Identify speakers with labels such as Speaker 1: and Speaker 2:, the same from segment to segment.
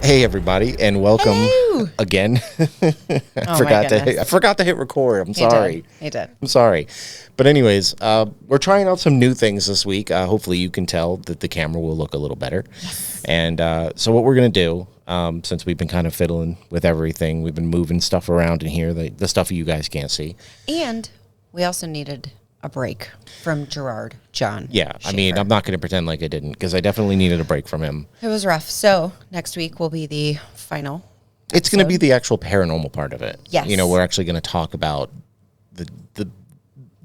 Speaker 1: Hey everybody, and welcome
Speaker 2: Hello.
Speaker 1: again. I forgot to hit record. I'm sorry.
Speaker 2: He did.
Speaker 1: I'm sorry. But anyways, we're trying out some new things this week. Hopefully you can tell that the camera will look a little better.
Speaker 2: Yes.
Speaker 1: And so what we're going to do, since we've been kind of fiddling with everything, we've been moving stuff around in here, the stuff you guys can't see.
Speaker 2: And we also needed a break from John.
Speaker 1: Yeah,
Speaker 2: Schaefer.
Speaker 1: I mean, I'm not going to pretend like I didn't, because I definitely needed a break from him.
Speaker 2: It was rough. So next week will be the final
Speaker 1: It's going to be the actual paranormal part of it.
Speaker 2: Yes.
Speaker 1: You know, we're actually going to talk about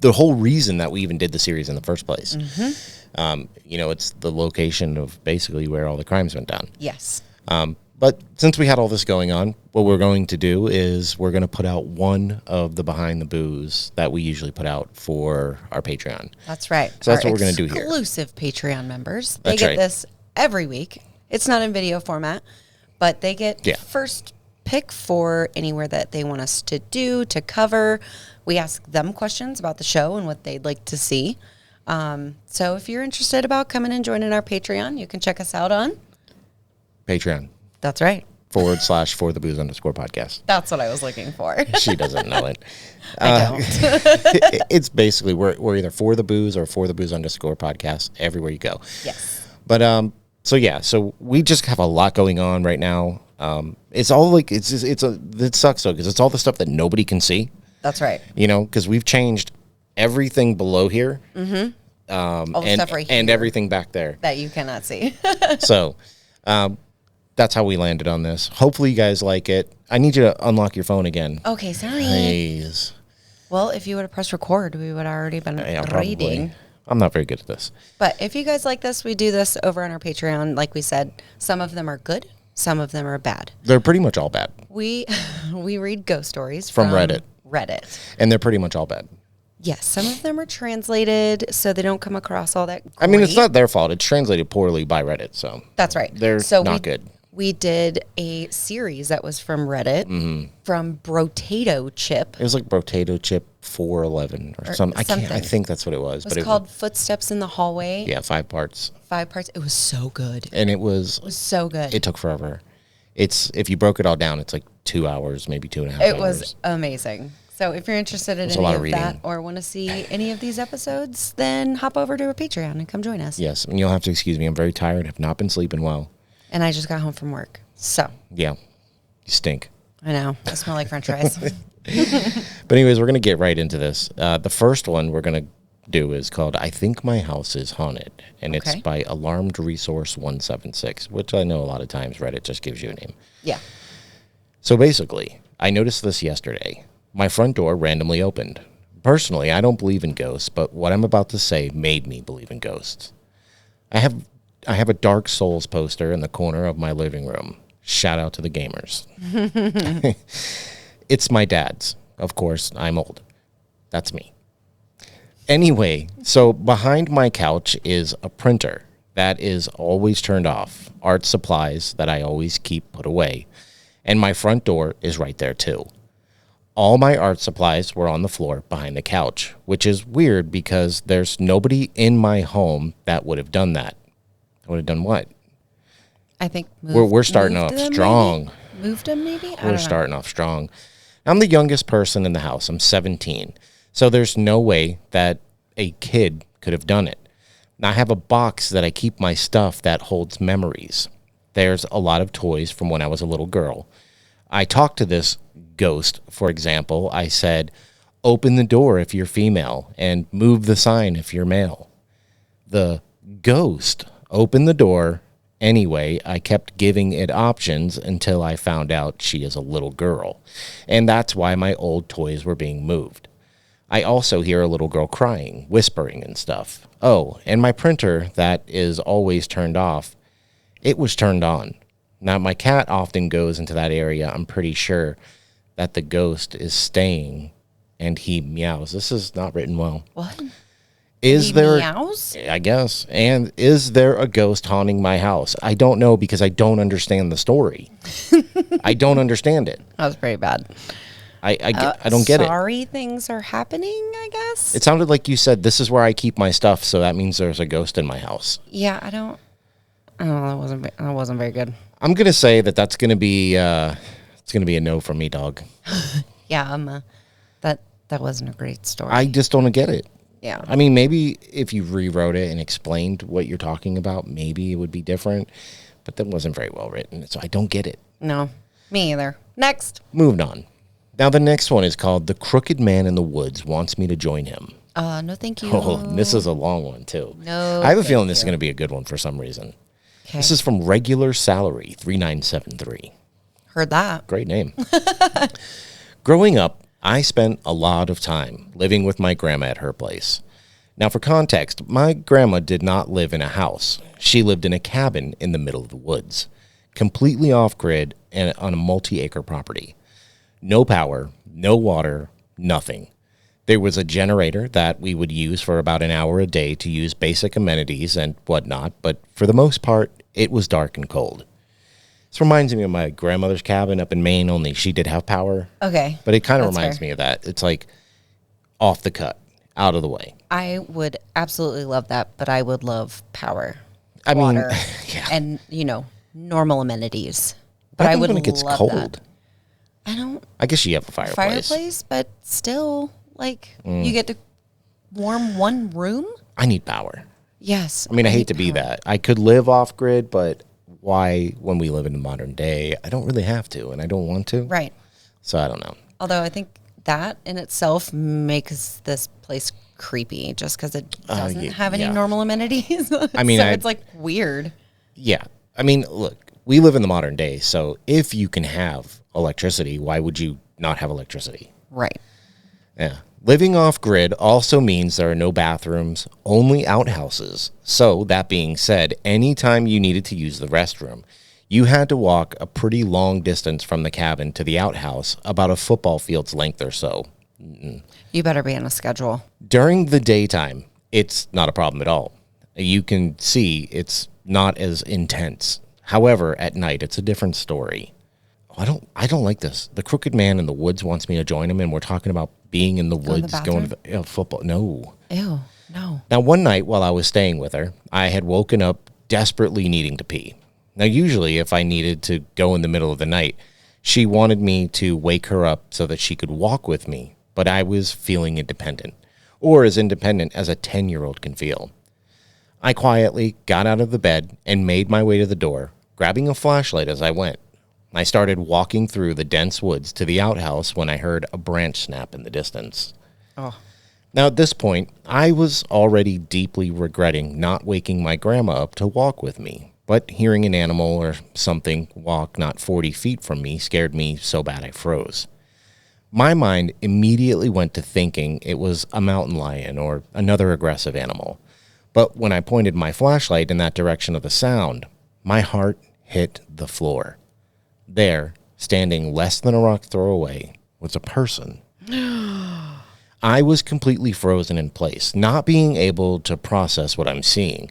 Speaker 1: the whole reason that we even did the series in the first place.
Speaker 2: Mm-hmm.
Speaker 1: You know, it's the location of basically where all the crimes went down.
Speaker 2: Yes.
Speaker 1: But since we had all this going on, what we're going to do is we're going to put out one of the Behind the Booze that we usually put out for our Patreon.
Speaker 2: That's right.
Speaker 1: So that's what we're going to do here.
Speaker 2: Exclusive Patreon members. They
Speaker 1: That's
Speaker 2: get
Speaker 1: right.
Speaker 2: this every week. It's not in video format, but they get first pick for anywhere that they want us to do, to cover. We ask them questions about the show and what they'd like to see. So if you're interested about coming and joining our Patreon, you can check us out on
Speaker 1: Patreon.
Speaker 2: That's right.
Speaker 1: / for the booze _ podcast.
Speaker 2: That's what I was looking for.
Speaker 1: She doesn't know it.
Speaker 2: I don't.
Speaker 1: It's basically, we're either For the Booze or For the booze _ podcast everywhere you go.
Speaker 2: Yes.
Speaker 1: But, so we just have a lot going on right now. It's all like, it sucks though, because it's all the stuff that nobody can see.
Speaker 2: That's right.
Speaker 1: You know, because we've changed everything below here.
Speaker 2: Mm-hmm. All the stuff right here.
Speaker 1: And everything back there.
Speaker 2: That you cannot see.
Speaker 1: So, that's how we landed on this. Hopefully you guys like it. I need you to unlock your phone again.
Speaker 2: Okay, sorry.
Speaker 1: Please.
Speaker 2: Well, if you would have pressed record, we would have already been reading.
Speaker 1: Probably. I'm not very good at this.
Speaker 2: But if you guys like this, we do this over on our Patreon. Like we said, some of them are good, some of them are bad.
Speaker 1: They're pretty much all bad.
Speaker 2: We read ghost stories
Speaker 1: from Reddit. And they're pretty much all bad.
Speaker 2: Yes, some of them are translated, so they don't come across all that great.
Speaker 1: I mean, it's not their fault. It's translated poorly by Reddit, so.
Speaker 2: That's right.
Speaker 1: They're not good.
Speaker 2: We did a series that was from Reddit, from Brotato Chip.
Speaker 1: It was like Brotato Chip 411 or something. I think that's what it was.
Speaker 2: It was called Footsteps in the Hallway.
Speaker 1: Yeah, 5 parts.
Speaker 2: 5 parts. It was so good.
Speaker 1: And it was
Speaker 2: so good.
Speaker 1: It took forever. If you broke it all down, it's like 2 hours, maybe 2.5 hours.
Speaker 2: It was amazing. So if you're interested in any of that or want to see any of these episodes, then hop over to our Patreon and come join us.
Speaker 1: Yes, and you'll have to excuse me. I'm very tired. Have not been sleeping well.
Speaker 2: And I just got home from work. So.
Speaker 1: Yeah, you stink.
Speaker 2: I know. I smell like french fries.
Speaker 1: But anyways, we're going to get right into this. The first one we're going to do is called I Think My House is Haunted. And it's by Alarmed Resource 176, which I know a lot of times Reddit just gives you a name.
Speaker 2: Yeah.
Speaker 1: So basically, I noticed this yesterday. My front door randomly opened. Personally, I don't believe in ghosts, but what I'm about to say made me believe in ghosts. I have a Dark Souls poster in the corner of my living room. Shout out to the gamers. It's my dad's. Of course, I'm old. That's me. Anyway, so behind my couch is a printer that is always turned off. Art supplies that I always keep put away. And my front door is right there too. All my art supplies were on the floor behind the couch, which is weird because there's nobody in my home that would have done that. Would have done what?
Speaker 2: I think
Speaker 1: we're starting off strong.
Speaker 2: Maybe? Moved them maybe?
Speaker 1: We're starting off strong. I'm the youngest person in the house. I'm 17. So there's no way that a kid could have done it. Now I have a box that I keep my stuff that holds memories. There's a lot of toys from when I was a little girl. I talked to this ghost, for example. I said, open the door if you're female and move the sign if you're male. The ghost opened the door anyway. I kept giving it options until I found out she is a little girl. And that's why my old toys were being moved. I also hear a little girl crying, whispering and stuff. Oh, and my printer that is always turned off, it was turned on. Now, my cat often goes into that area. I'm pretty sure that the ghost is staying and he meows. This is not written well.
Speaker 2: What?
Speaker 1: Is there
Speaker 2: meows?
Speaker 1: I guess. And is there a ghost haunting my house? I don't know because I don't understand the story. I don't understand it.
Speaker 2: That was pretty bad.
Speaker 1: I don't get it.
Speaker 2: Sorry things are happening, I guess.
Speaker 1: It sounded like you said, this is where I keep my stuff, so that means there's a ghost in my house.
Speaker 2: Yeah, I don't Oh, that wasn't very good.
Speaker 1: I'm gonna say that's gonna be it's gonna be a no from me, dog.
Speaker 2: Yeah, that wasn't a great story.
Speaker 1: I just don't get it.
Speaker 2: Yeah.
Speaker 1: I mean, maybe if you rewrote it and explained what you're talking about, maybe it would be different. But that wasn't very well written, so I don't get it.
Speaker 2: No, me either. Next.
Speaker 1: Moved on. Now the next one is called "The Crooked Man in the Woods Wants Me to Join Him."
Speaker 2: No, thank you.
Speaker 1: Oh, this is a long one too.
Speaker 2: No,
Speaker 1: I have a feeling this is going to be a good one for some reason.
Speaker 2: Okay.
Speaker 1: This is from Regular Salary 3973.
Speaker 2: Heard that.
Speaker 1: Great name. Growing up, I spent a lot of time living with my grandma at her place. Now, for context, my grandma did not live in a house. She lived in a cabin in the middle of the woods, completely off-grid and on a multi-acre property. No power, no water, nothing. There was a generator that we would use for about an hour a day to use basic amenities and whatnot, but for the most part, it was dark and cold. This reminds me of my grandmother's cabin up in Maine, only she did have power.
Speaker 2: Okay.
Speaker 1: But it kind of reminds me of that. It's like off the cut, out of the way.
Speaker 2: I would absolutely love that, but I would love power,
Speaker 1: I
Speaker 2: water,
Speaker 1: mean, yeah.
Speaker 2: and, normal amenities. But
Speaker 1: I
Speaker 2: I
Speaker 1: think
Speaker 2: would
Speaker 1: when it gets
Speaker 2: love
Speaker 1: cold.
Speaker 2: that. I
Speaker 1: guess you have a fireplace.
Speaker 2: but still, you get to warm one room?
Speaker 1: I need power.
Speaker 2: Yes.
Speaker 1: I mean, I hate to be that. I could live off grid, but why, when we live in the modern day, I don't really have to, and I don't want to.
Speaker 2: Right.
Speaker 1: So I don't know.
Speaker 2: Although I think that in itself makes this place creepy just because it doesn't have any normal amenities.
Speaker 1: I mean,
Speaker 2: so it's like weird.
Speaker 1: Yeah. I mean, look, we live in the modern day, so if you can have electricity, why would you not have electricity?
Speaker 2: Right.
Speaker 1: Yeah. Living off grid also means there are no bathrooms, only outhouses. So, that being said, anytime you needed to use the restroom, you had to walk a pretty long distance from the cabin to the outhouse, about a football field's length or so.
Speaker 2: You better be on a schedule.
Speaker 1: During the daytime, it's not a problem at all. You can see it's not as intense. However, at night, it's a different story. I don't like this. The crooked man in the woods wants me to join him, and we're talking about being in the woods, going to the football. No.
Speaker 2: Ew, no.
Speaker 1: Now, one night while I was staying with her, I had woken up desperately needing to pee. Now, usually if I needed to go in the middle of the night, she wanted me to wake her up so that she could walk with me, but I was feeling independent, or as independent as a 10-year-old can feel. I quietly got out of the bed and made my way to the door, grabbing a flashlight as I went. I started walking through the dense woods to the outhouse when I heard a branch snap in the distance.
Speaker 2: Oh.
Speaker 1: Now, at this point, I was already deeply regretting not waking my grandma up to walk with me, but hearing an animal or something walk not 40 feet from me scared me so bad I froze. My mind immediately went to thinking it was a mountain lion or another aggressive animal. But when I pointed my flashlight in that direction of the sound, my heart hit the floor. There, standing less than a rock throw away, was a person. I was completely frozen in place, not being able to process what I'm seeing.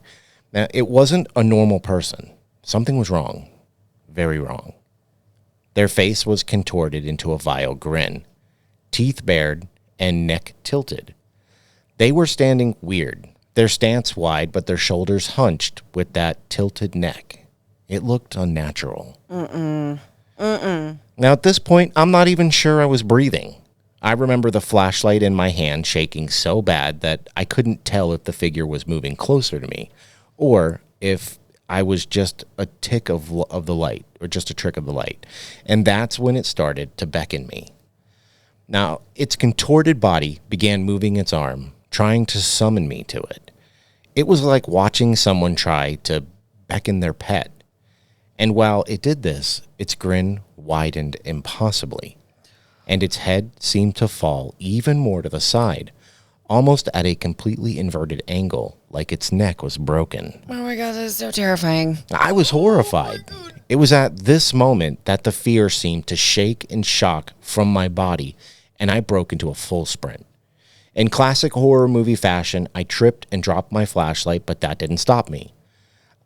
Speaker 1: Now, it wasn't a normal person. Something was wrong. Very wrong. Their face was contorted into a vile grin, teeth bared and neck tilted. They were standing weird, their stance wide, but their shoulders hunched with that tilted neck. It looked unnatural. Now, at this point, I'm not even sure I was breathing. I remember the flashlight in my hand shaking so bad that I couldn't tell if the figure was moving closer to me or if I was just a tick of the light or just a trick of the light. And that's when it started to beckon me. Now, its contorted body began moving its arm, trying to summon me to it. It was like watching someone try to beckon their pet. And while it did this, its grin widened impossibly, and its head seemed to fall even more to the side, almost at a completely inverted angle, like its neck was broken.
Speaker 2: Oh my God, that is so terrifying.
Speaker 1: I was horrified. It was at this moment that the fear seemed to shake and shock from my body, and I broke into a full sprint. In classic horror movie fashion, I tripped and dropped my flashlight, but that didn't stop me.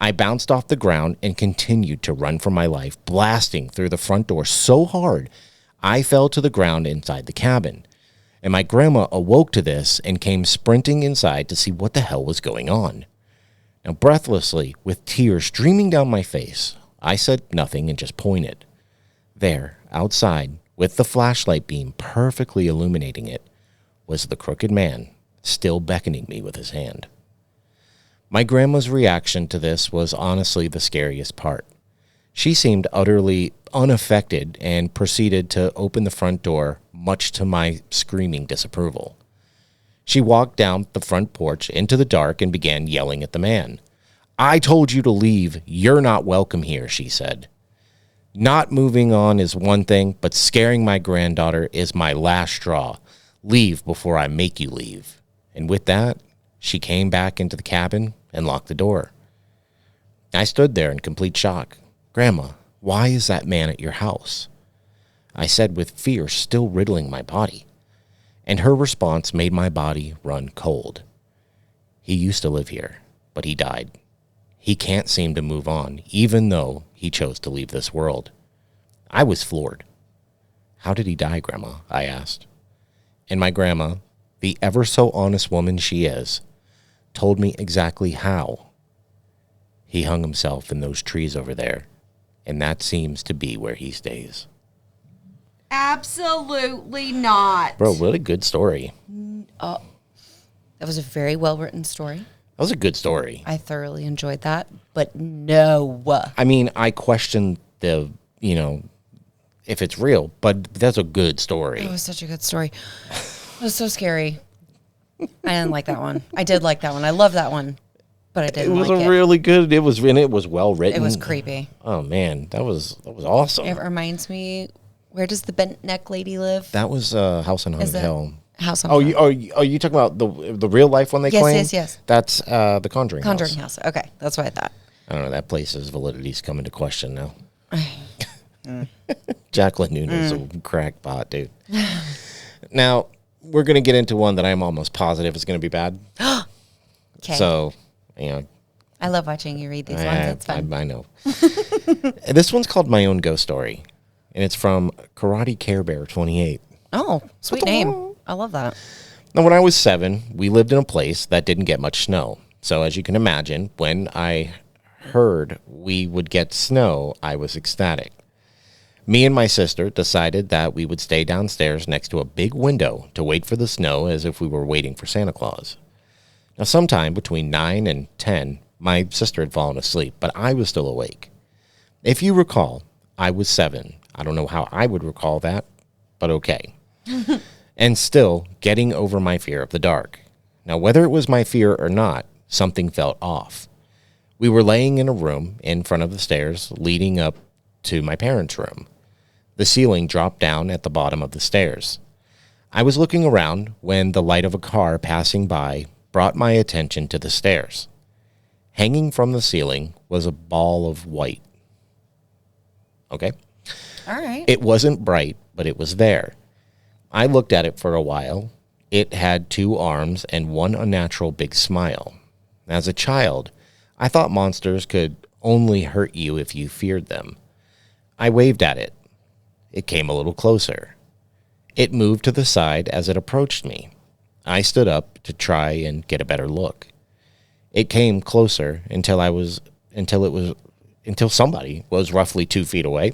Speaker 1: I bounced off the ground and continued to run for my life, blasting through the front door so hard I fell to the ground inside the cabin. And my grandma awoke to this and came sprinting inside to see what the hell was going on. Now, breathlessly, with tears streaming down my face, I said nothing and just pointed. There, outside, with the flashlight beam perfectly illuminating it, was the crooked man, still beckoning me with his hand. My grandma's reaction to this was honestly the scariest part. She seemed utterly unaffected and proceeded to open the front door, much to my screaming disapproval. She walked down the front porch into the dark and began yelling at the man. "I told you to leave. You're not welcome here," she said. "Not moving on is one thing, but scaring my granddaughter is my last straw. Leave before I make you leave." And with that, she came back into the cabin and locked the door. I stood there in complete shock. "Grandma, why is that man at your house?" I said with fear still riddling my body. And her response made my body run cold. "He used to live here, but he died. He can't seem to move on, even though he chose to leave this world." I was floored. "How did he die, Grandma?" I asked. And my grandma, the ever so honest woman she is, told me exactly how. "He hung himself in those trees over there, and that seems to be where he stays."
Speaker 3: Absolutely not.
Speaker 1: Bro, what a good story.
Speaker 2: That was a very well-written story.
Speaker 1: That was a good story.
Speaker 2: I thoroughly enjoyed that, but no.
Speaker 1: I mean, I questioned the, if it's real, but that's a good story.
Speaker 2: It was such a good story. It was so scary. I didn't like that one. I did like that one. I love that one, but I didn't like it.
Speaker 1: It was really good. It was well written.
Speaker 2: It was creepy.
Speaker 1: Oh man, that was awesome.
Speaker 2: It reminds me, where does the bent neck lady live?
Speaker 1: That was House on Haunted Hill.
Speaker 2: House on
Speaker 1: you talking about the real life one they claim?
Speaker 2: Yes.
Speaker 1: That's the Conjuring
Speaker 2: House. Okay, that's what I thought.
Speaker 1: I don't know. That place's validity's come into question now. Jacqueline Noonan's a crackpot, dude. Now, we're going to get into one that I'm almost positive is going to be bad.
Speaker 2: Okay.
Speaker 1: So,
Speaker 2: I love watching you read these ones. It's fun.
Speaker 1: I know. This one's called My Own Ghost Story, and it's from Karate Care Bear 28.
Speaker 2: Oh, sweet name. I love that.
Speaker 1: Now, when I was 7, we lived in a place that didn't get much snow. So, as you can imagine, when I heard we would get snow, I was ecstatic. Me and my sister decided that we would stay downstairs next to a big window to wait for the snow as if we were waiting for Santa Claus. Now, sometime between 9 and 10, my sister had fallen asleep, but I was still awake. If you recall, I was 7. I don't know how I would recall that, but okay. And still getting over my fear of the dark. Now, whether it was my fear or not, something felt off. We were laying in a room in front of the stairs leading up to my parents' room. The ceiling dropped down at the bottom of the stairs. I was looking around when the light of a car passing by brought my attention to the stairs. Hanging from the ceiling was a ball of white. Okay?
Speaker 2: All right.
Speaker 1: It wasn't bright, but it was there. I looked at it for a while. It had 2 arms and one unnatural big smile. As a child, I thought monsters could only hurt you if you feared them. I waved at it. It came a little closer. It moved to the side as it approached me. I stood up to try and get a better look. It came closer until somebody was roughly 2 feet away.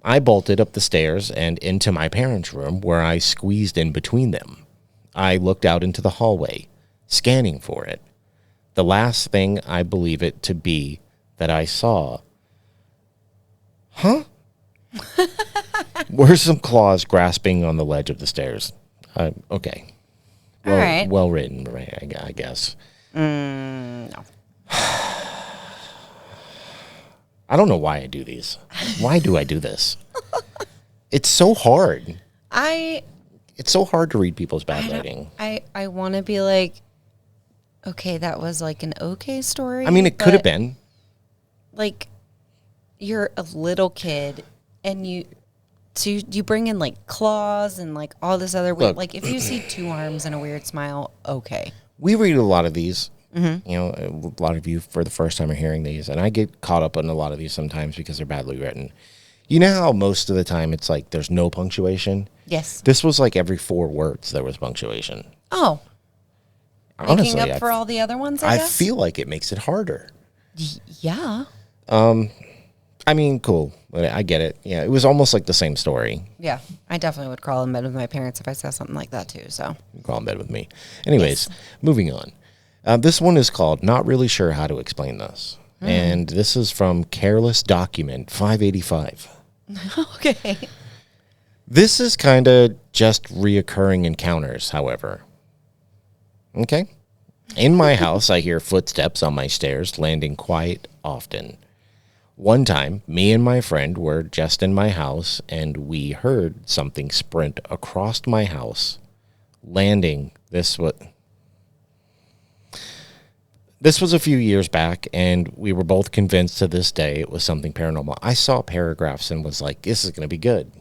Speaker 1: I bolted up the stairs and into my parents' room where I squeezed in between them. I looked out into the hallway, scanning for it. The last thing I believe it to be that I saw. Huh? Were some claws grasping on the ledge of the stairs. Okay. Well,
Speaker 2: all right.
Speaker 1: Well written, I guess.
Speaker 2: No.
Speaker 1: I don't know why I do these. Why do I do this? It's so hard. It's so hard to read people's bad writing.
Speaker 2: I want to be like, okay, that was like an okay story.
Speaker 1: I mean, it could have been.
Speaker 2: Like, you're a little kid, and you bring in like claws and like all this other weird. Like, if you see 2 arms and a weird smile, okay.
Speaker 1: We read a lot of these.
Speaker 2: Mm-hmm.
Speaker 1: A lot of you for the first time are hearing these, and I get caught up on a lot of these sometimes because they're badly written. You know how most of the time it's like there's no punctuation?
Speaker 2: Yes.
Speaker 1: This was like every 4 words there was punctuation.
Speaker 2: Oh.
Speaker 1: Honestly,
Speaker 2: making up for all the other ones, I guess?
Speaker 1: feel like it makes it harder.
Speaker 2: Yeah.
Speaker 1: I mean, cool. I get it. Yeah, it was almost like the same story.
Speaker 2: Yeah. I definitely would crawl in bed with my parents if I saw something like that too. So
Speaker 1: Crawl in bed with me. Anyways, moving on. This one is called Not Really Sure How to Explain This. And this is from Careless Document 585.
Speaker 2: okay.
Speaker 1: This is kind of just reoccurring encounters, however. Okay. In my house, I hear footsteps on my stairs landing quite often. One time, me and my friend were just in my house, and we heard something sprint across my house, landing. This was a few years back, and we were both convinced to this day it was something paranormal. I saw paragraphs and was like, this is going to be good.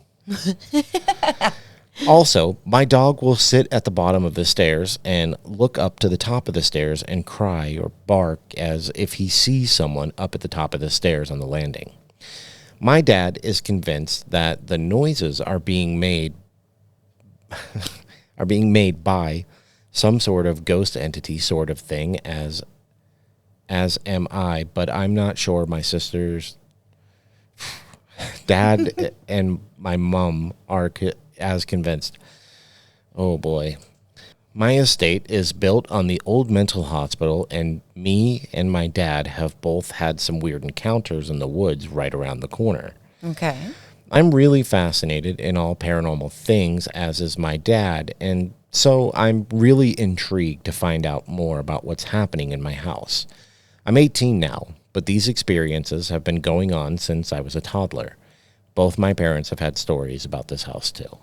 Speaker 1: Also, my dog will sit at the bottom of the stairs and look up to the top of the stairs and cry or bark as if he sees someone up at the top of the stairs on the landing. My dad is convinced that the noises are being made by some sort of ghost entity sort of thing, as am I, but I'm not sure. My sister's dad and my mom are as convinced. Oh boy. My estate is built on the old mental hospital, and me and my dad have both had some weird encounters in the woods right around the corner.
Speaker 2: Okay.
Speaker 1: I'm really fascinated in all paranormal things, as is my dad, and so I'm really intrigued to find out more about what's happening in my house. I'm 18 now, but these experiences have been going on since I was a toddler. Both my parents have had stories about this house too.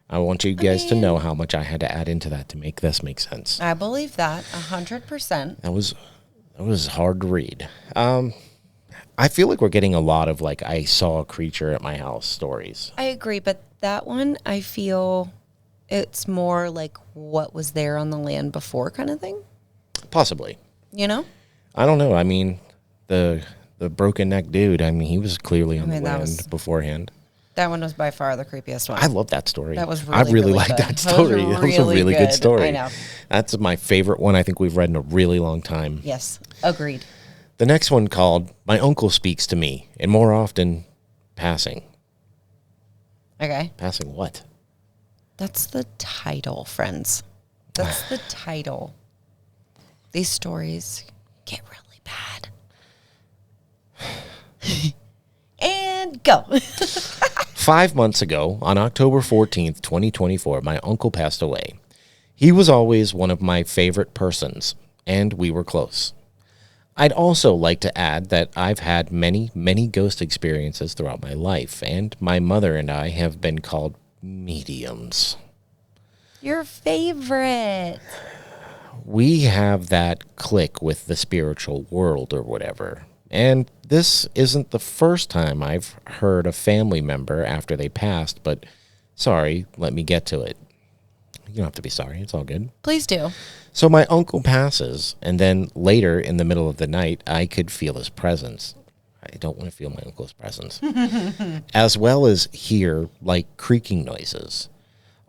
Speaker 1: I want you guys to know how much I had to add into that to make this make sense.
Speaker 2: I believe that 100%.
Speaker 1: That was hard to read. I feel like we're getting a lot of like I saw a creature at my house stories.
Speaker 2: I agree, but that one I feel it's more like what was there on the land before kind of thing.
Speaker 1: Possibly.
Speaker 2: You know?
Speaker 1: I don't know. I mean, the broken neck dude, I mean, he was clearly on the land beforehand.
Speaker 2: That one was by far the creepiest one.
Speaker 1: I love that story.
Speaker 2: That was
Speaker 1: I really liked that story. That was a really good story.
Speaker 2: I know.
Speaker 1: That's my favorite one I think we've read in a really long time.
Speaker 2: Yes, agreed.
Speaker 1: The next one called My Uncle Speaks to Me, and more often, Passing.
Speaker 2: Okay.
Speaker 1: Passing what?
Speaker 2: That's the title, friends. That's the title. These stories get really bad. And go.
Speaker 1: 5 months ago, on October 14th, 2024, my uncle passed away. He was always one of my favorite persons, and we were close. I'd also like to add that I've had many, many ghost experiences throughout my life, and my mother and I have been called mediums.
Speaker 2: Your favorite.
Speaker 1: We have that click with the spiritual world or whatever. And this isn't the first time I've heard a family member after they passed, but sorry, let me get to it. You don't have to be sorry. It's all good.
Speaker 2: Please do.
Speaker 1: So my uncle passes, and then later in the middle of the night, I could feel his presence. I don't want to feel my uncle's presence. As well as hear, like, creaking noises.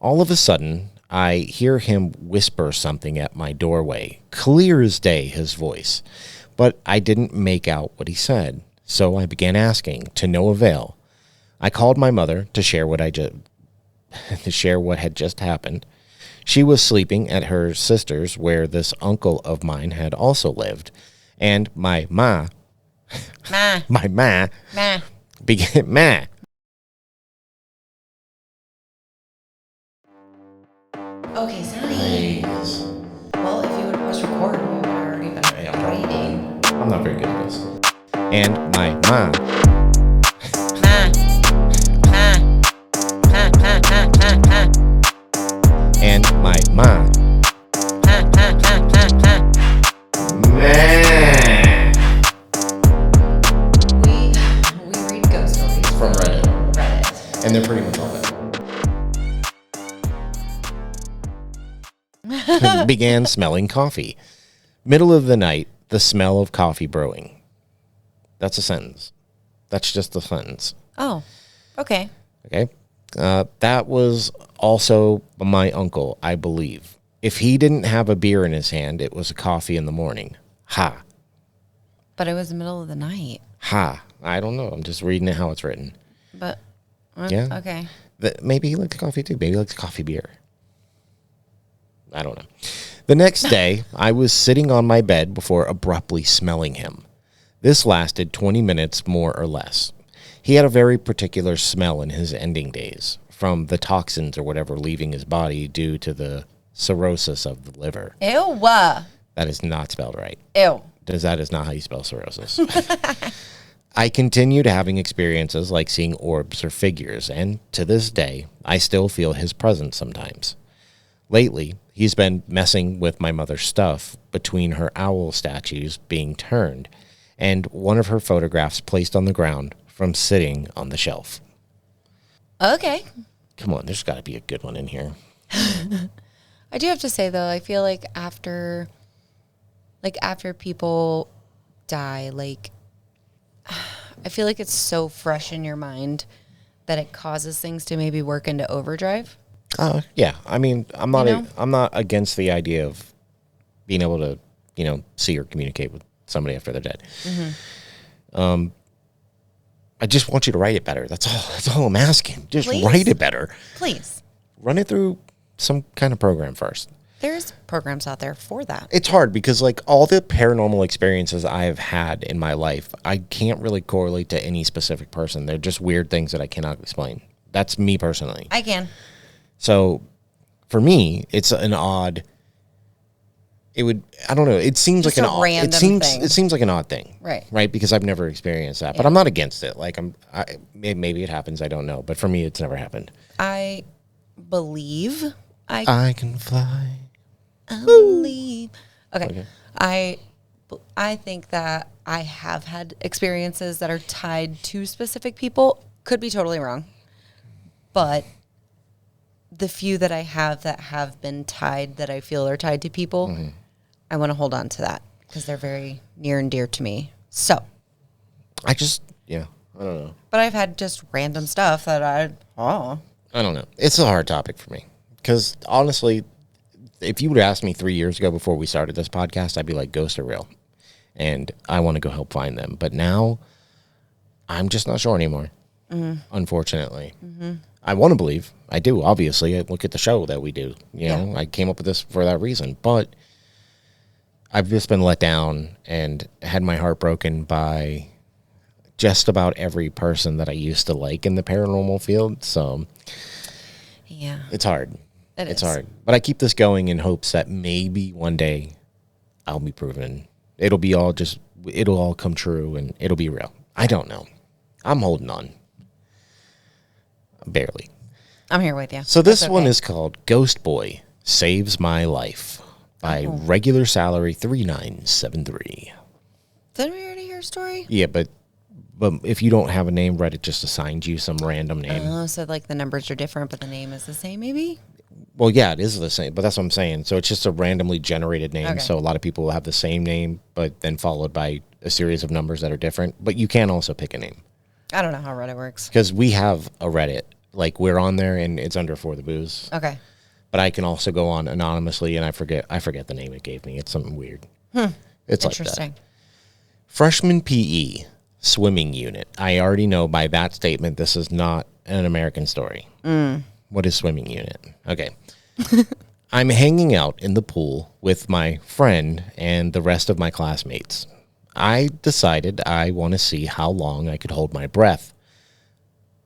Speaker 1: All of a sudden, I hear him whisper something at my doorway. Clear as day, his voice. But I didn't make out what he said, so I began asking, to no avail. I called my mother to share what had just happened. She was sleeping at her sister's, where this uncle of mine had also lived, and my ma began ma.
Speaker 2: Okay, Sonny. Well, if you would press record, we would have already been waiting.
Speaker 1: I'm not very good at this. And my ma. And my ma.
Speaker 2: We read ghost stories
Speaker 1: From Reddit.
Speaker 2: Reddit.
Speaker 1: And they're pretty much all that. Began smelling coffee. Middle of the night, the smell of coffee brewing. That's a sentence. That's just a sentence.
Speaker 2: Oh, okay.
Speaker 1: Okay. That was also my uncle, I believe. If he didn't have a beer in his hand, it was a coffee in the morning. Ha.
Speaker 2: But it was the middle of the night.
Speaker 1: Ha. I don't know. I'm just reading it how it's written.
Speaker 2: But,
Speaker 1: yeah.
Speaker 2: Okay.
Speaker 1: Maybe he likes coffee too. Maybe he likes coffee beer. I don't know. The next day, I was sitting on my bed before abruptly smelling him. This lasted 20 minutes, more or less. He had a very particular smell in his ending days, from the toxins or whatever leaving his body due to the cirrhosis of the liver.
Speaker 2: Ew.
Speaker 1: That is not spelled right.
Speaker 2: Ew.
Speaker 1: That is not how you spell cirrhosis. I continued having experiences like seeing orbs or figures, and to this day, I still feel his presence sometimes. Lately, he's been messing with my mother's stuff between her owl statues being turned and one of her photographs placed on the ground from sitting on the shelf.
Speaker 2: Okay.
Speaker 1: Come on, there's got to be a good one in here.
Speaker 2: I do have to say, though, I feel like after people die, I feel like it's so fresh in your mind that it causes things to maybe work into overdrive.
Speaker 1: Yeah. I mean, I'm not against the idea of being able to, see or communicate with somebody after they're dead. Mm-hmm. I just want you to write it better. That's all. That's all I'm asking. Just write it better.
Speaker 2: Please.
Speaker 1: Run it through some kind of program first.
Speaker 2: There's programs out there for that.
Speaker 1: It's hard because all the paranormal experiences I've had in my life, I can't really correlate to any specific person. They're just weird things that I cannot explain. That's me personally.
Speaker 2: I can.
Speaker 1: So for me, it's an odd. I don't know. It seems
Speaker 2: just
Speaker 1: like an
Speaker 2: a
Speaker 1: odd
Speaker 2: random thing.
Speaker 1: It seems like an odd thing. Right. Because I've never experienced that, but I'm not against it. Maybe it happens. I don't know. But for me, it's never happened.
Speaker 2: I believe
Speaker 1: I can fly.
Speaker 2: I believe. Okay. I think that I have had experiences that are tied to specific people. Could be totally wrong. But the few that I have that have been tied, that I feel are tied to people, mm-hmm. I want to hold on to that because they're very near and dear to me. So.
Speaker 1: I don't know.
Speaker 2: But I've had just random stuff that I
Speaker 1: don't know. It's a hard topic for me because honestly, if you would have asked me 3 years ago before we started this podcast, I'd be like, ghosts are real. And I want to go help find them. But now, I'm just not sure anymore, unfortunately. Mm-hmm. I want to believe. I do, obviously. I look at the show that we do. You know, I came up with this for that reason. But I've just been let down and had my heart broken by just about every person that I used to like in the paranormal field. So,
Speaker 2: yeah,
Speaker 1: it's hard.
Speaker 2: It's
Speaker 1: hard. But I keep this going in hopes that maybe one day I'll be proven. It'll all come true and it'll be real. I don't know. I'm holding on. Barely.
Speaker 2: I'm here with you.
Speaker 1: So this one is called Ghost Boy Saves My Life by Regular Salary 3973.
Speaker 2: Didn't we already hear a story?
Speaker 1: Yeah, but if you don't have a name, Reddit just assigned you some random name.
Speaker 2: Oh, so the numbers are different, but the name is the same, maybe?
Speaker 1: Well, yeah, it is the same, but that's what I'm saying. So it's just a randomly generated name. Okay. So a lot of people will have the same name, but then followed by a series of numbers that are different. But you can also pick a name.
Speaker 2: I don't know how Reddit works.
Speaker 1: Because we have a Reddit. We're on there, and it's under For the Booze.
Speaker 2: Okay.
Speaker 1: But I can also go on anonymously, and I forget the name it gave me. It's something weird. It's
Speaker 2: interesting.
Speaker 1: Like that. Freshman PE swimming unit. I already know by that statement this is not an American story. What is swimming unit? Okay. I'm hanging out in the pool with my friend and the rest of my classmates. I decided I want to see how long I could hold my breath.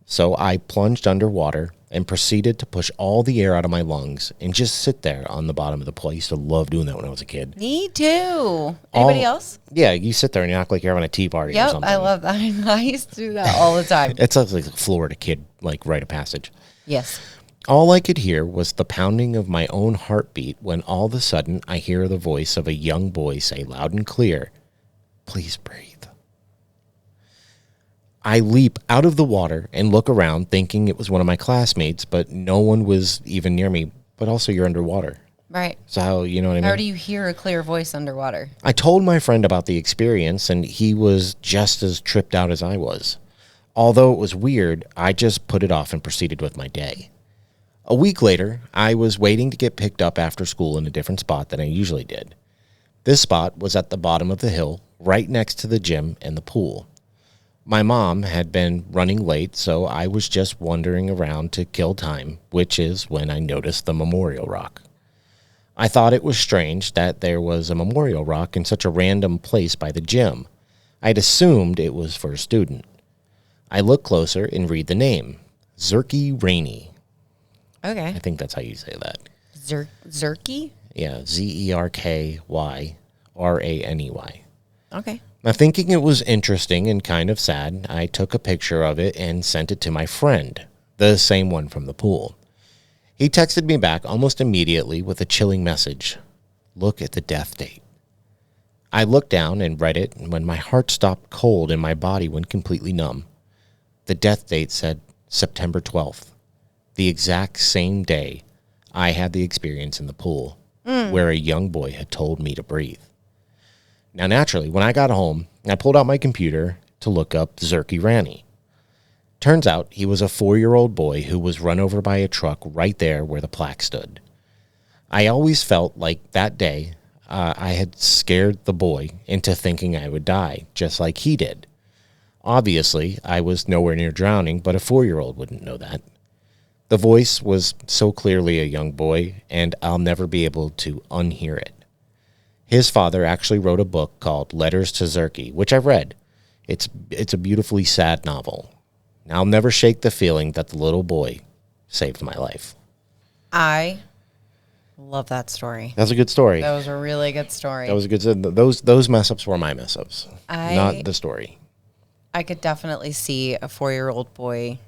Speaker 1: So I plunged underwater and proceeded to push all the air out of my lungs and just sit there on the bottom of the pool. I used to love doing that when I was a kid.
Speaker 2: Me too. Anybody else?
Speaker 1: Yeah, you sit there and you act like you're having a tea party or something.
Speaker 2: I love that. I used to do that all the time.
Speaker 1: It's like a Florida kid, rite of passage.
Speaker 2: Yes.
Speaker 1: All I could hear was the pounding of my own heartbeat when all of a sudden I hear the voice of a young boy say loud and clear, "Please breathe." I leap out of the water and look around thinking it was one of my classmates, but no one was even near me. But also you're underwater.
Speaker 2: Right.
Speaker 1: So how, you know what I mean?
Speaker 2: How do you hear a clear voice underwater?
Speaker 1: I told my friend about the experience and he was just as tripped out as I was. Although it was weird, I just put it off and proceeded with my day. A week later, I was waiting to get picked up after school in a different spot than I usually did. This spot was at the bottom of the hill, right next to the gym and the pool. My mom had been running late, so I was just wandering around to kill time, which is when I noticed the memorial rock. I thought it was strange that there was a memorial rock in such a random place by the gym. I'd assumed it was for a student. I look closer and read the name, Zerky Rainey.
Speaker 2: Okay.
Speaker 1: I think that's how you say that.
Speaker 2: Zerky?
Speaker 1: Yeah, Zerkyrany.
Speaker 2: Okay.
Speaker 1: Now, thinking it was interesting and kind of sad, I took a picture of it and sent it to my friend, the same one from the pool. He texted me back almost immediately with a chilling message. Look at the death date. I looked down and read it, and when my heart stopped cold and my body went completely numb, the death date said September 12th, the exact same day I had the experience in the pool where a young boy had told me to breathe. Now, naturally, when I got home, I pulled out my computer to look up Zerkyrany. Turns out he was a 4-year-old boy who was run over by a truck right there where the plaque stood. I always felt like that day I had scared the boy into thinking I would die, just like he did. Obviously, I was nowhere near drowning, but a 4-year-old wouldn't know that. The voice was so clearly a young boy, and I'll never be able to unhear it. His father actually wrote a book called Letters to Zerky, which I read. It's a beautifully sad novel. Now, I'll never shake the feeling that the little boy saved my life.
Speaker 2: I love that story.
Speaker 1: That's a good story.
Speaker 2: That was a really good story.
Speaker 1: That was a good. Those mess ups were my mess ups, not the story.
Speaker 2: I could definitely see a 4-year-old boy,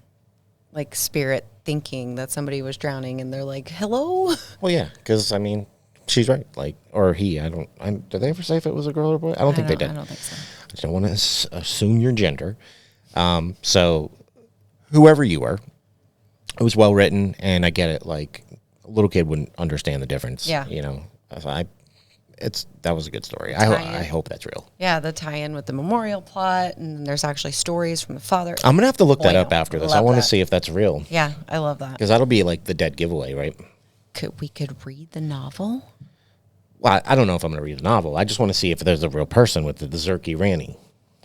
Speaker 2: like spirit, thinking that somebody was drowning, and they're like, "Hello."
Speaker 1: Well, yeah, because I mean, she's right. Like, or he. Did they ever say if it was a girl or a boy? I don't think they did.
Speaker 2: I don't think so.
Speaker 1: I don't want to assume your gender. So, whoever you were, it was well written, and I get it. Like, a little kid wouldn't understand the difference.
Speaker 2: Yeah.
Speaker 1: You know, that was a good story. I hope that's real.
Speaker 2: Yeah, the tie-in with the memorial plot, and there's actually stories from the father.
Speaker 1: I'm gonna have to look that up after this. I want to see if that's real.
Speaker 2: Yeah, I love that.
Speaker 1: Because that'll be like the dead giveaway, right?
Speaker 2: We could read the novel?
Speaker 1: Well, I don't know if I'm going to read the novel. I just want to see if there's a real person with the Zerkyrany.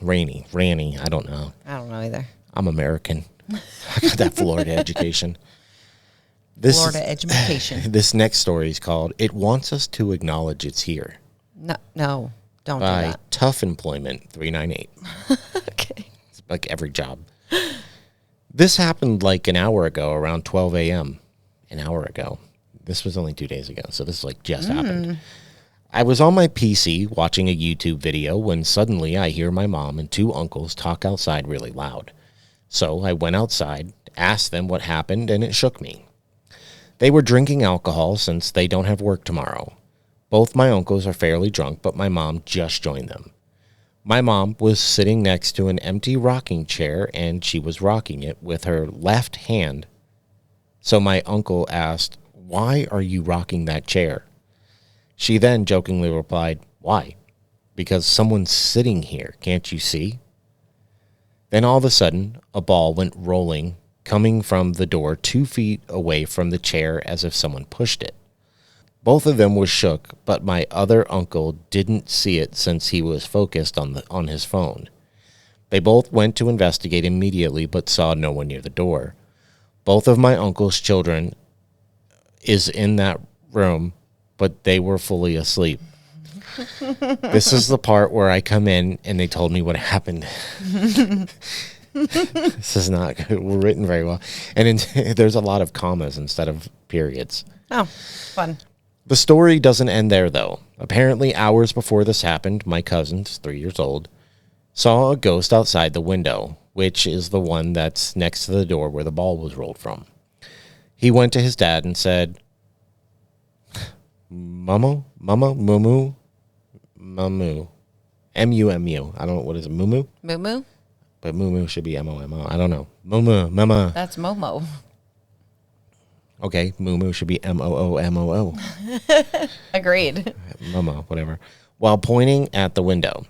Speaker 1: Rainey. I don't know.
Speaker 2: I don't know either.
Speaker 1: I'm American. I got that Florida education.
Speaker 2: Florida education.
Speaker 1: This next story is called "It Wants Us to Acknowledge It's Here."
Speaker 2: No, don't do
Speaker 1: by
Speaker 2: that.
Speaker 1: Tough Employment 398.
Speaker 2: Okay.
Speaker 1: It's like every job. This happened like an hour ago, around 12 a.m. An hour ago. This was only 2 days ago, so this like just happened. I was on my PC watching a YouTube video when suddenly I hear my mom and 2 uncles talk outside really loud. So I went outside, asked them what happened, and it shook me. They were drinking alcohol since they don't have work tomorrow. Both my uncles are fairly drunk, but my mom just joined them. My mom was sitting next to an empty rocking chair, and she was rocking it with her left hand. So my uncle asked, "Why are you rocking that chair?" She then jokingly replied, "Why? Because someone's sitting here, can't you see?" Then all of a sudden, a ball went rolling, coming from the door 2 feet away from the chair as if someone pushed it. Both of them were shook, but my other uncle didn't see it since he was focused on his phone. They both went to investigate immediately, but saw no one near the door. Both of my uncle's children is in that room, but they were fully asleep. This is the part where I come in and they told me what happened. This is not good. We're written very well. And there's a lot of commas instead of periods.
Speaker 2: Oh, fun.
Speaker 1: The story doesn't end there, though. Apparently, hours before this happened, my cousin, 3 years old, saw a ghost outside the window, which is the one that's next to the door where the ball was rolled from. He went to his dad and said, Mumu, Mumu, M-U-M-U. I don't know, what is it, Mumu?
Speaker 2: Moo?
Speaker 1: But Mumu should be M-O-M-O. I don't know. Mumu, Mama.
Speaker 2: That's Momo.
Speaker 1: Okay, Mumu should be M-O-O-M-O-O.
Speaker 2: Agreed.
Speaker 1: Momo, whatever. While pointing at the window.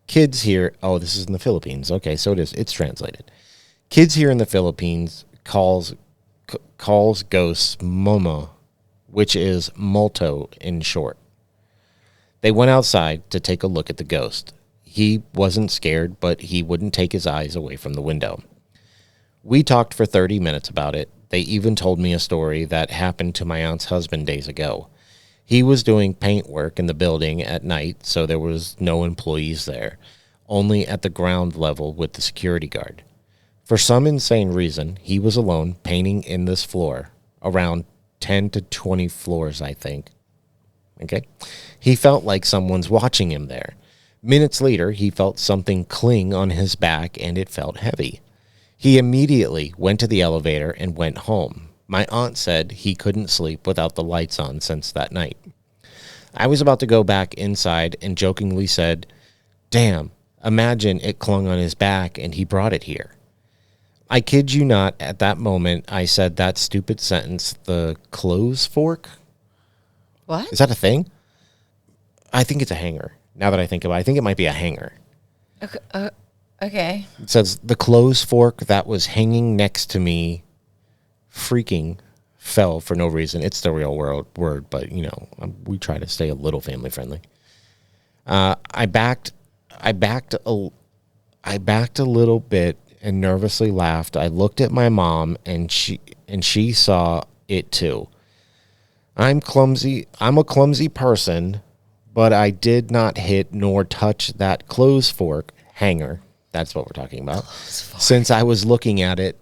Speaker 1: Kids here, oh, this is in the Philippines. Okay, so it's translated. Kids here in the Philippines calls calls ghosts Momo, which is Molto in short. They went outside to take a look at the ghost. He wasn't scared, but he wouldn't take his eyes away from the window. We talked for 30 minutes about it. They even told me a story that happened to my aunt's husband days ago. He was doing paint work in the building at night, so there was no employees there, only at the ground level with the security guard. For some insane reason, he was alone painting in this floor, around 10 to 20 floors, I think. Okay? He felt like someone's watching him there. Minutes later, he felt something cling on his back, and it felt heavy. He immediately went to the elevator and went home. My aunt said he couldn't sleep without the lights on since that night. I was about to go back inside and jokingly said, "Damn, imagine it clung on his back and he brought it here." I kid you not, at that moment, I said that stupid sentence, the clothes fork?
Speaker 2: What?
Speaker 1: Is that a thing? I think it's a hanger. Now that I think about it, I think it might be a hanger.
Speaker 2: Okay.
Speaker 1: It says, the clothes fork that was hanging next to me freaking fell for no reason. It's the real word, but, you know, we try to stay a little family friendly. I backed a little bit and nervously laughed. I looked at my mom, and she saw it too. I'm a clumsy person, but I did not hit nor touch that clothes fork hanger. That's what we're talking about. Since I was looking at it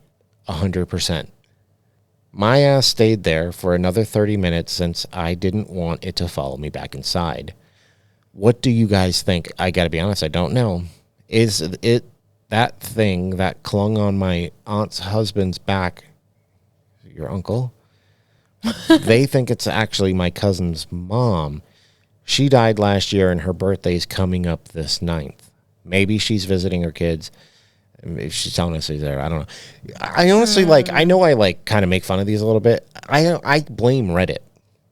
Speaker 1: 100%. My ass stayed there for another 30 minutes since I didn't want it to follow me back inside. What do you guys think? I got to be honest, I don't know. Is it that thing that clung on my aunt's husband's back? Your uncle? They think it's actually my cousin's mom. She died last year and her birthday's coming up this 9th. Maybe she's visiting her kids. If she's telling us she's there, I don't know. I honestly I know I kind of make fun of these a little bit. I blame Reddit.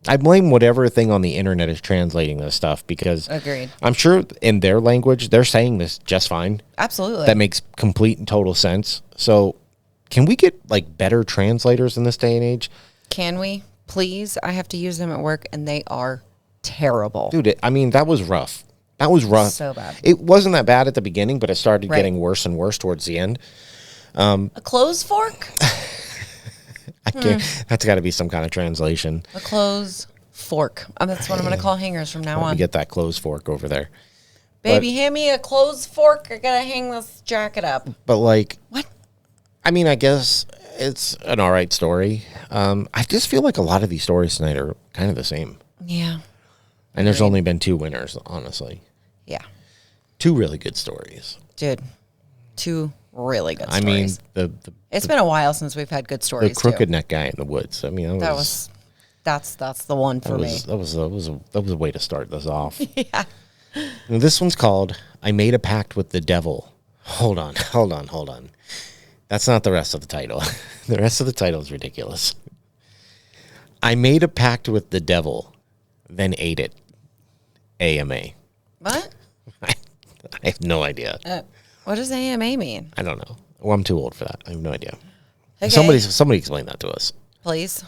Speaker 1: I blame whatever thing on the internet is translating this stuff because
Speaker 2: Agreed.
Speaker 1: I'm sure in their language, they're saying this just fine.
Speaker 2: Absolutely.
Speaker 1: That makes complete and total sense. So can we get better translators in this day and age?
Speaker 2: Can we? Please? I have to use them at work and they are terrible.
Speaker 1: Dude, that was rough. That was rough.
Speaker 2: So bad.
Speaker 1: It wasn't that bad at the beginning, but it started getting worse and worse towards the end.
Speaker 2: A clothes fork?
Speaker 1: I can't. That's got to be some kind of translation.
Speaker 2: A clothes fork. That's what I'm going to call hangers from now on.
Speaker 1: We get that clothes fork over there.
Speaker 2: Baby, hand me a clothes fork. I got to hang this jacket up.
Speaker 1: But
Speaker 2: what?
Speaker 1: I mean, I guess it's an all right story. I just feel like a lot of these stories tonight are kind of the same.
Speaker 2: Yeah.
Speaker 1: And there's only been 2 winners, honestly.
Speaker 2: Yeah.
Speaker 1: 2 really good stories.
Speaker 2: Dude, 2 really good stories.
Speaker 1: I mean,
Speaker 2: it's been a while since we've had good stories.
Speaker 1: The crooked neck guy in the woods. I mean,
Speaker 2: that's the one for me.
Speaker 1: That was a way to start this off.
Speaker 2: Yeah.
Speaker 1: Now, this one's called "I Made a Pact with the Devil." Hold on. That's not the rest of the title. The rest of the title is ridiculous. I made a pact with the devil, then ate it. AMA.
Speaker 2: What?
Speaker 1: I have no idea.
Speaker 2: What does AMA mean?
Speaker 1: I don't know. Well, I'm too old for that. I have no idea.
Speaker 2: Okay.
Speaker 1: Somebody explain that to us.
Speaker 2: Please.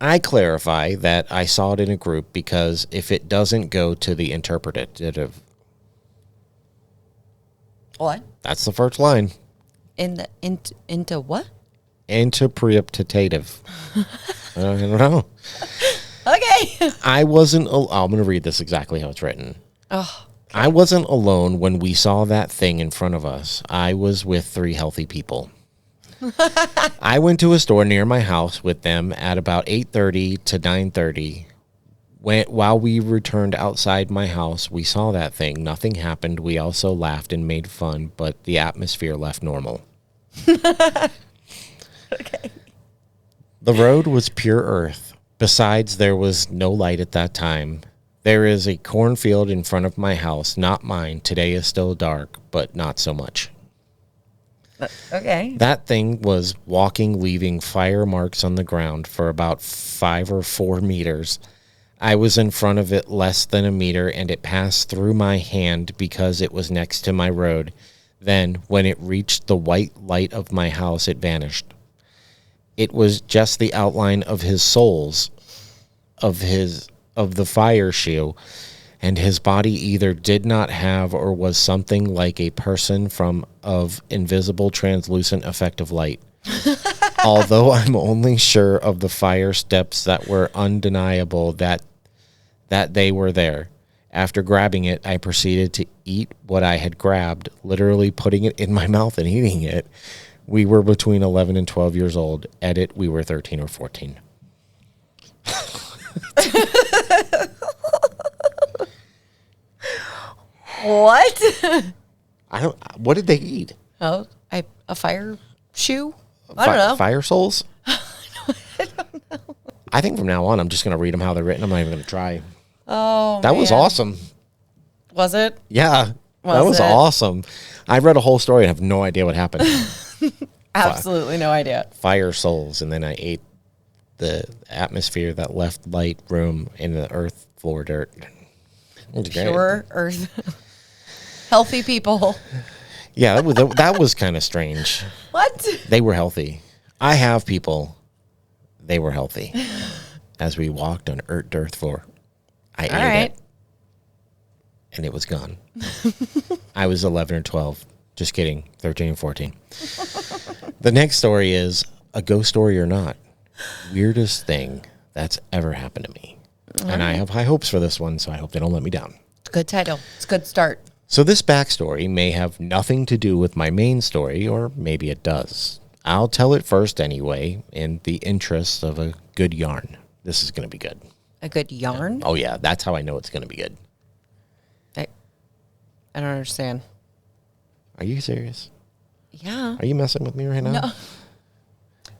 Speaker 1: I clarify that I saw it in a group because if it doesn't go to the interpretative.
Speaker 2: What?
Speaker 1: That's the first line.
Speaker 2: Into what?
Speaker 1: Interpretative. I don't know.
Speaker 2: Okay.
Speaker 1: I'm going to read this exactly how it's written.
Speaker 2: Oh. Okay.
Speaker 1: I wasn't alone when we saw that thing in front of us. I was with 3 healthy people. I went to a store near my house with them at about 8:30 to 9:30. While we returned outside my house, we saw that thing. Nothing happened. We also laughed and made fun, but the atmosphere left normal.
Speaker 2: Okay.
Speaker 1: The road was pure earth. Besides, there was no light at that time. There is a cornfield in front of my house, not mine. Today is still dark, but not so much.
Speaker 2: Okay.
Speaker 1: That thing was walking, leaving fire marks on the ground for about 5 or 4 meters. I was in front of it less than a meter, and it passed through my hand because it was next to my road. Then, when it reached the white light of my house, it vanished. It was just the outline of his soles, of the fire shoe, and his body either did not have or was something like a person from of invisible translucent effect of light. Although I'm only sure of the fire steps that were undeniable that they were there. After grabbing it, I proceeded to eat what I had grabbed, literally putting it in my mouth and eating it. We were between 11 and 12 years old. Edit, we were 13 or 14.
Speaker 2: What?
Speaker 1: What did they eat?
Speaker 2: Oh, a fire shoe? I don't know.
Speaker 1: Fire souls? I don't know. I think from now on, I'm just going to read them how they're written. I'm not even going to try.
Speaker 2: Oh,
Speaker 1: that was awesome.
Speaker 2: Was it?
Speaker 1: Yeah, that was awesome. I read a whole story and have no idea what happened.
Speaker 2: Absolutely no idea.
Speaker 1: Fire souls, and then I ate the atmosphere that left light room in the earth floor dirt.
Speaker 2: Pure earth. Healthy people.
Speaker 1: Yeah, that was kind of strange.
Speaker 2: What?
Speaker 1: They were healthy. I have people. They were healthy. As we walked on earth floor, I ate it. And it was gone. I was 11 or 12. Just kidding. 13 and 14. The next story is a ghost story or not. Weirdest thing that's ever happened to me. And I have high hopes for this one, so I hope they don't let me down.
Speaker 2: Good title. It's a good start.
Speaker 1: So this backstory may have nothing to do with my main story, or maybe it does. I'll tell it first anyway, in the interest of a good yarn. This is going to be good.
Speaker 2: A good yarn?
Speaker 1: Oh, yeah. That's how I know it's going to be good.
Speaker 2: I don't understand.
Speaker 1: Are you serious?
Speaker 2: Yeah.
Speaker 1: Are you messing with me right now?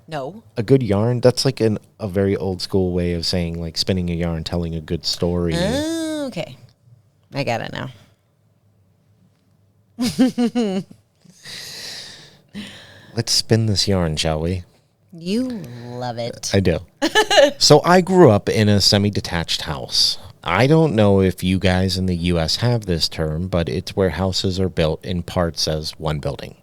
Speaker 2: No.
Speaker 1: A good yarn? That's like a very old school way of saying like spinning a yarn, telling a good story.
Speaker 2: Okay. I got it now.
Speaker 1: Let's spin this yarn, shall we?
Speaker 2: You love it.
Speaker 1: I do. So I grew up in a semi-detached house. I don't know if you guys in the U.S. have this term, but it's where houses are built in parts as one building.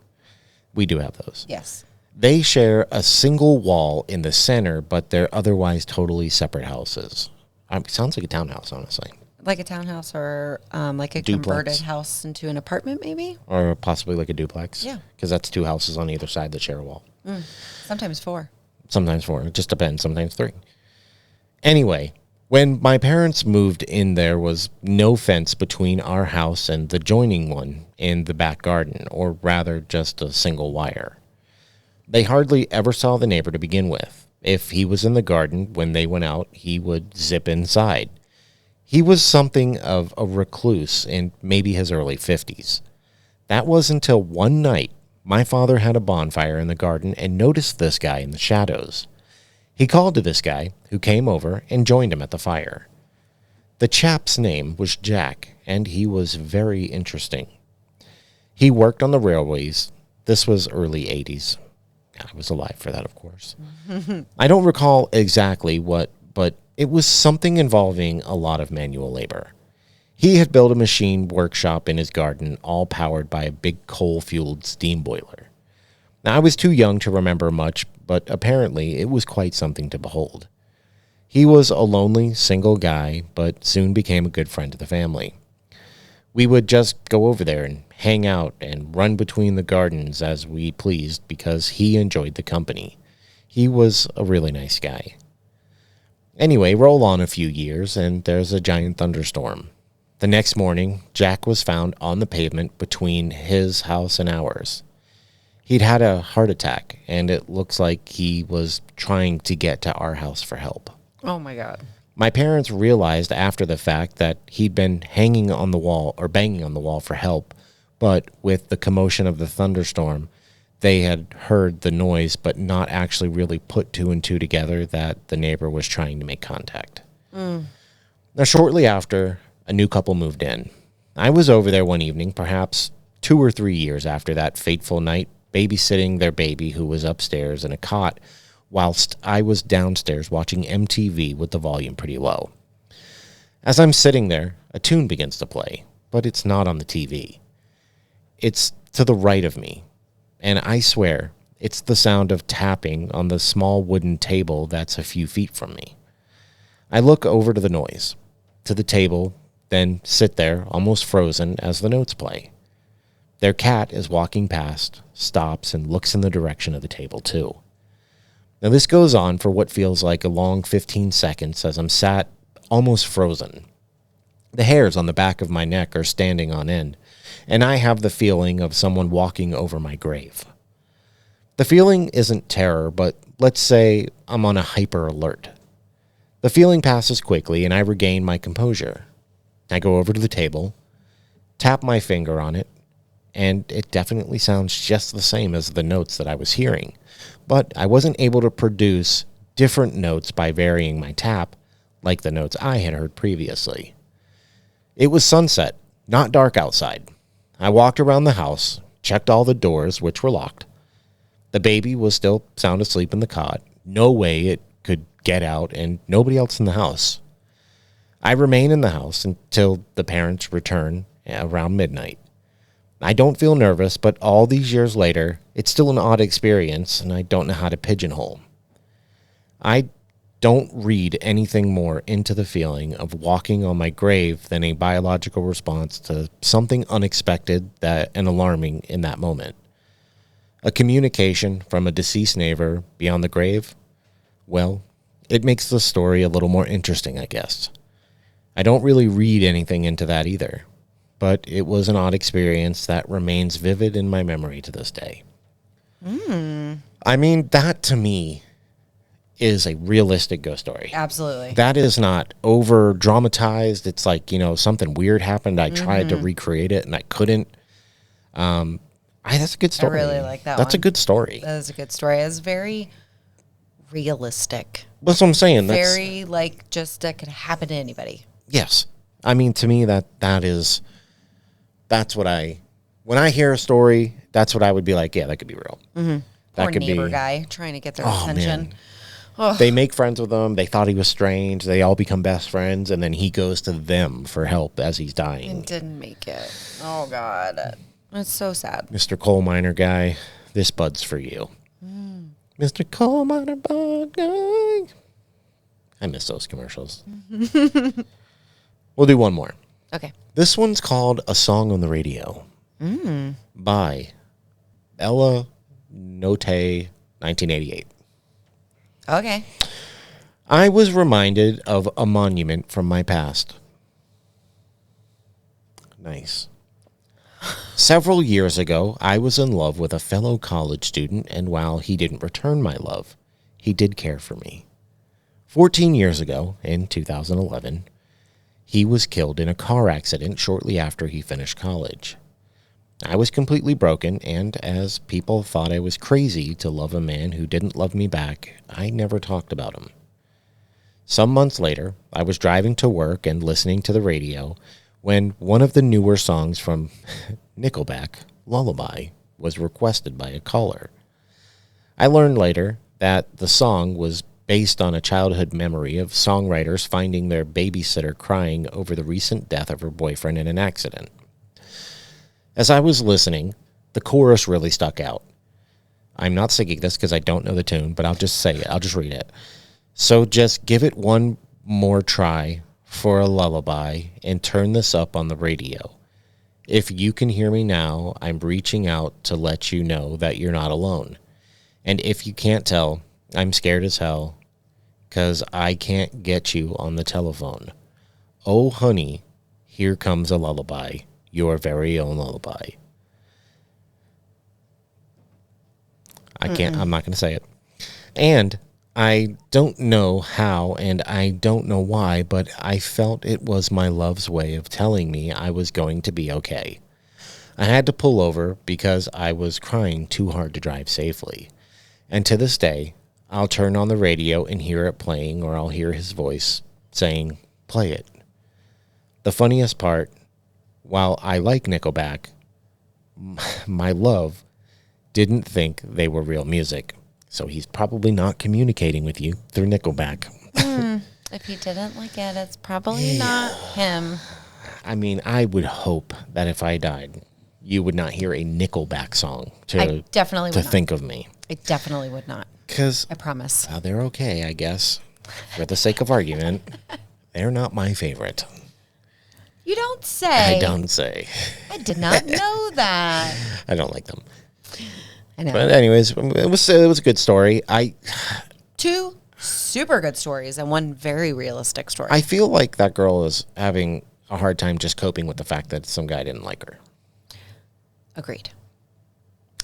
Speaker 1: We do have those.
Speaker 2: Yes.
Speaker 1: They share a single wall in the center, but they're otherwise totally separate houses. Sounds like a townhouse, honestly.
Speaker 2: Like a townhouse or like a
Speaker 1: Duplex.
Speaker 2: converted house into an apartment, maybe?
Speaker 1: Or possibly like a duplex.
Speaker 2: Yeah.
Speaker 1: Because that's two houses on either side that share a wall.
Speaker 2: Sometimes 4.
Speaker 1: Sometimes 4. It just depends. Sometimes 3. Anyway, when my parents moved in, there was no fence between our house and the adjoining one in the back garden, or rather just a single wire. They hardly ever saw the neighbor to begin with. If he was in the garden when they went out, he would zip inside. He was something of a recluse in maybe his early 50s. That was until one night my father had a bonfire in the garden and noticed this guy in the shadows. He called to this guy, who came over and joined him at the fire. The chap's name was Jack, and he was very interesting. He worked on the railways. This was early 80s. I was alive for that, of course. I don't recall exactly what, but it was something involving a lot of manual labor. He had built a machine workshop in his garden, all powered by a big coal-fueled steam boiler. Now, I was too young to remember much, but apparently it was quite something to behold. He was a lonely, single guy, but soon became a good friend of the family. We would just go over there and hang out and run between the gardens as we pleased because he enjoyed the company. He was a really nice guy. Anyway, roll on a few years, and there's a giant thunderstorm. The next morning, Jack was found on the pavement between his house and ours. He'd had a heart attack, and it looks like he was trying to get to our house for help.
Speaker 2: Oh, my God.
Speaker 1: My parents realized after the fact that he'd been hanging on the wall or banging on the wall for help, but with the commotion of the thunderstorm, they had heard the noise but not actually really put 2 and 2 together that the neighbor was trying to make contact. Now, shortly after, a new couple moved in. I was over there one evening, perhaps 2 or 3 years after that fateful night, babysitting their baby who was upstairs in a cot, whilst I was downstairs watching MTV with the volume pretty low. As I'm sitting there, a tune begins to play, but it's not on the TV. It's to the right of me, and I swear it's the sound of tapping on the small wooden table that's a few feet from me. I look over to the noise, to the table, then sit there, almost frozen, as the notes play. Their cat is walking past, stops, and looks in the direction of the table, too. Now, this goes on for what feels like a long 15 seconds as I'm sat almost frozen. The hairs on the back of my neck are standing on end, and I have the feeling of someone walking over my grave. The feeling isn't terror, but let's say I'm on a hyper alert. The feeling passes quickly, and I regain my composure. I go over to the table, tap my finger on it, and it definitely sounds just the same as the notes that I was hearing. But I wasn't able to produce different notes by varying my tap, like the notes I had heard previously. It was sunset, not dark outside. I walked around the house, checked all the doors, which were locked. The baby was still sound asleep in the cot. No way it could get out, and nobody else in the house. I remain in the house until the parents return around midnight. I don't feel nervous, but all these years later, it's still an odd experience, and I don't know how to pigeonhole. I don't read anything more into the feeling of walking on my grave than a biological response to something unexpected and alarming in that moment. A communication from a deceased neighbor beyond the grave? Well, it makes the story a little more interesting, I guess. I don't really read anything into that either, but it was an odd experience that remains vivid in my memory to this day. I mean, that to me is a realistic ghost story.
Speaker 2: Absolutely.
Speaker 1: That is not over dramatized. It's like, something weird happened. I tried to recreate it and I couldn't. That's a good story.
Speaker 2: I really like that
Speaker 1: That's
Speaker 2: one.
Speaker 1: a good story.
Speaker 2: That is a good story. It's very realistic.
Speaker 1: That's what I'm saying.
Speaker 2: Very, just that could happen to anybody.
Speaker 1: Yes. I mean, to me, that's what when I hear a story, that's what I would be like, yeah, that could be real.
Speaker 2: Mm-hmm.
Speaker 1: That
Speaker 2: Poor
Speaker 1: could
Speaker 2: neighbor
Speaker 1: be
Speaker 2: guy trying to get their attention.
Speaker 1: They make friends with him. They thought he was strange. They all become best friends, and then he goes to them for help as he's dying.
Speaker 2: And didn't make it. Oh, God. It's so sad.
Speaker 1: Mr. Coal Miner Guy, this bud's for you. Mr. Coal Miner Bud Guy. I miss those commercials. We'll do one more.
Speaker 2: Okay.
Speaker 1: This one's called A Song on the Radio by Ella Notte, 1988.
Speaker 2: Okay.
Speaker 1: I was reminded of a monument from my past. Nice. Several years ago, I was in love with a fellow college student, and while he didn't return my love, he did care for me. 14 years ago, in 2011, he was killed in a car accident shortly after he finished college. I was completely broken, and as people thought I was crazy to love a man who didn't love me back, I never talked about him. Some months later, I was driving to work and listening to the radio when one of the newer songs from Nickelback, Lullaby, was requested by a caller. I learned later that the song was based on a childhood memory of songwriters finding their babysitter crying over the recent death of her boyfriend in an accident. As I was listening, the chorus really stuck out. I'm not singing this because I don't know the tune, but I'll just say it. I'll just read it. So just give it one more try for a lullaby and turn this up on the radio. If you can hear me now, I'm reaching out to let you know that you're not alone. And if you can't tell, I'm scared as hell because I can't get you on the telephone. Oh, honey, here comes a lullaby. Your very own lullaby. I'm not going to say it. And I don't know how and I don't know why, but I felt it was my love's way of telling me I was going to be okay. I had to pull over because I was crying too hard to drive safely. And to this day, I'll turn on the radio and hear it playing, or I'll hear his voice saying, play it. The funniest part, while I like Nickelback, my love didn't think they were real music. So he's probably not communicating with you through Nickelback.
Speaker 2: If he didn't like it, it's probably not him.
Speaker 1: I mean, I would hope that if I died, you would not hear a Nickelback song
Speaker 2: I definitely would
Speaker 1: think of me.
Speaker 2: I definitely would not.
Speaker 1: Because
Speaker 2: I promise.
Speaker 1: They're okay, I guess. For the sake of argument, they're not my favorite.
Speaker 2: You don't say.
Speaker 1: I don't say.
Speaker 2: I did not know that.
Speaker 1: I don't like them.
Speaker 2: I know.
Speaker 1: But anyways, it was a good story.
Speaker 2: 2 super good stories and 1 very realistic story.
Speaker 1: I feel like that girl is having a hard time just coping with the fact that some guy didn't like her.
Speaker 2: Agreed.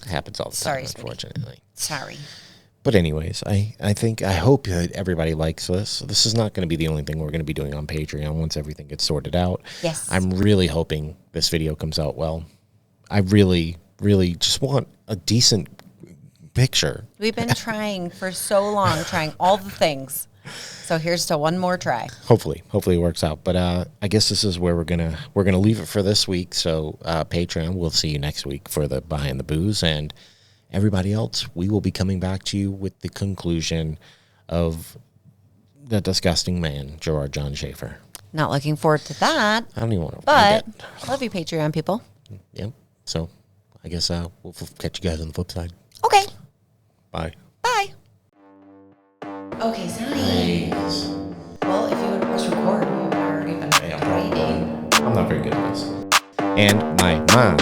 Speaker 1: It happens all the time, unfortunately.
Speaker 2: Sorry.
Speaker 1: But anyways, I hope that everybody likes this. This is not going to be the only thing we're going to be doing on Patreon once everything gets sorted out.
Speaker 2: Yes.
Speaker 1: I'm really hoping this video comes out well. I really, really just want a decent picture.
Speaker 2: We've been trying for so long, trying all the things. So here's to one more try.
Speaker 1: Hopefully it works out. But I guess this is where we're gonna leave it for this week. So Patreon, we'll see you next week for the Behind the Booze, and everybody else, we will be coming back to you with the conclusion of the disgusting man, Gerard John Schaefer.
Speaker 2: Not looking forward to that.
Speaker 1: I don't even want to
Speaker 2: But
Speaker 1: read it.
Speaker 2: love you, Patreon people.
Speaker 1: Yep. So I guess we'll catch you guys on the flip side.
Speaker 2: Okay.
Speaker 1: Bye.
Speaker 2: Bye. Okay, Sonny. Well, if you would press record, we would have already been waiting.
Speaker 1: I'm not very good at this. And my mom